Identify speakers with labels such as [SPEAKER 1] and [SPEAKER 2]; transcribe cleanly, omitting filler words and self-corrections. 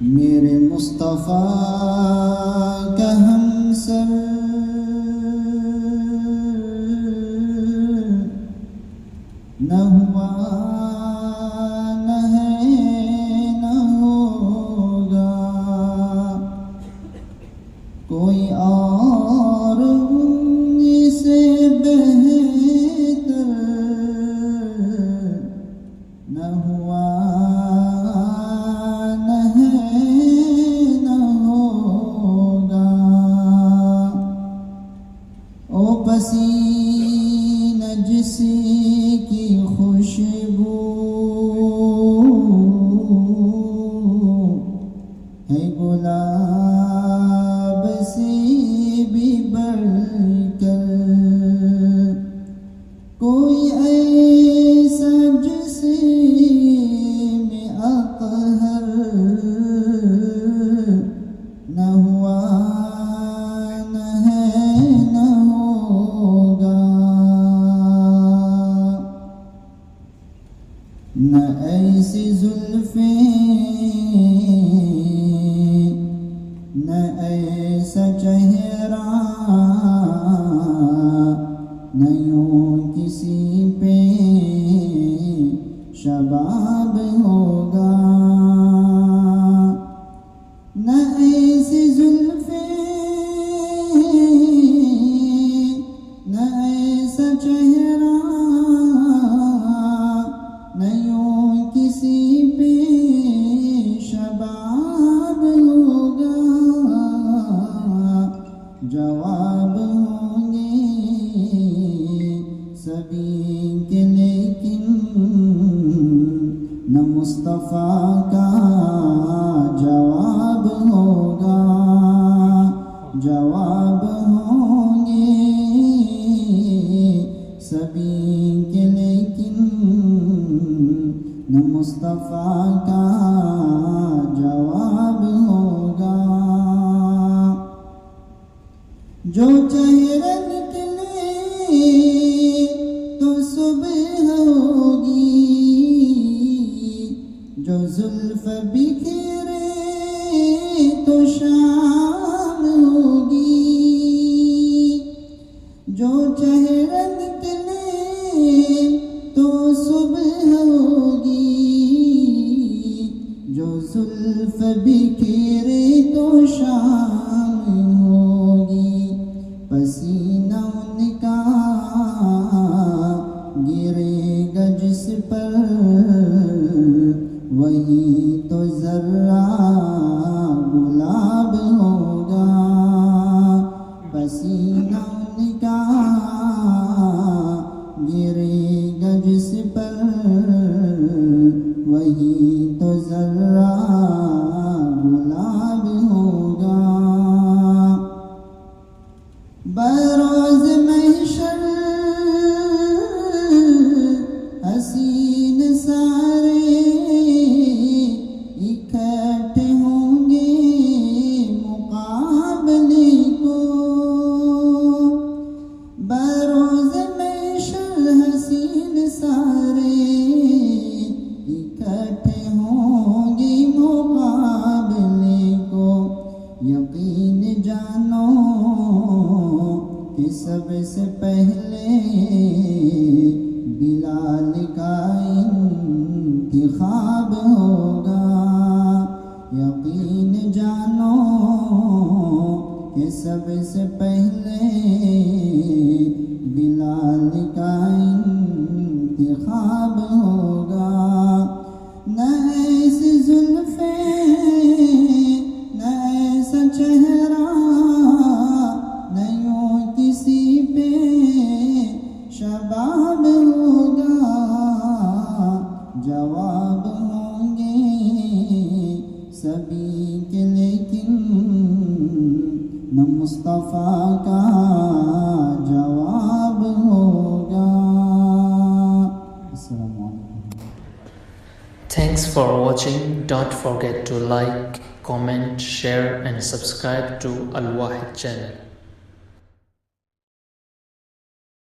[SPEAKER 1] میرے مصطفیٰ کا ہمسر نہ ہوا نہ ہے نہ ہوگا، کوئی اور اسے بہتر نہ ہوا نہ ہے نہ ہوگا۔ او پسینہ جس کی خوشبو ہے گلاب سے بھی بڑھ کر، کوئی ایسا جس میں اطہر نہ ہوا نہ ہے نہ ہوگا۔ نہ ایسی زلفیں نہ ایسا چہرہ، نہ یوں کسی پہ شباب ہوگا۔ نہ ایسی زلفیں نہ ایسا چہرہ، نہ یوں کسی پہ شباب ہوگا۔ جواب ہوں گے سبھی کے لیکن نہ مصطفیٰ کا جواب ہوگا۔ جواب ہوں گے سبھی کے لیکن نہ مصطفیٰ کا جواب ہوگا۔ جو چہرہ نکلے تو صبح ہوگی، جو زلف بکھرے تو شام ہوگی۔ جو چہرہ نکلے تو صبح ہوگی، جو زلف بکھرے تو شام ہوگی۔ پسینہ ان کا گرے گا جس پر، وہی تو ذرہ گلاب ہوگا۔ پسینہ ان کا گرے گا جس پر، وہی تو ذرہ گلاب ہوگا۔ بروز محشر حسین سارے اکٹھے ہوں گے مقابلے کو۔ بروز محشر حسین سارے اکٹھے ہوں گے مقابلے کو۔ یقین جانو کہ سب سے پہلے بلال کا انتخاب ہوگا۔ یقین جانو کہ سب سے پہلے بلال کا انتخاب ہوگا۔ نہ ایسی زلفیں نہ ایسا چہرہ، نہ یوں کسی پہ شباب ہوگا۔ جواب ہوں گے سبھی کے لیکن نہ مصطفیٰ کا جواب ہوگا۔ السلام علیکم۔
[SPEAKER 2] Thanks for watching. Don't forget to like, comment, share and subscribe to Al Wahid channel.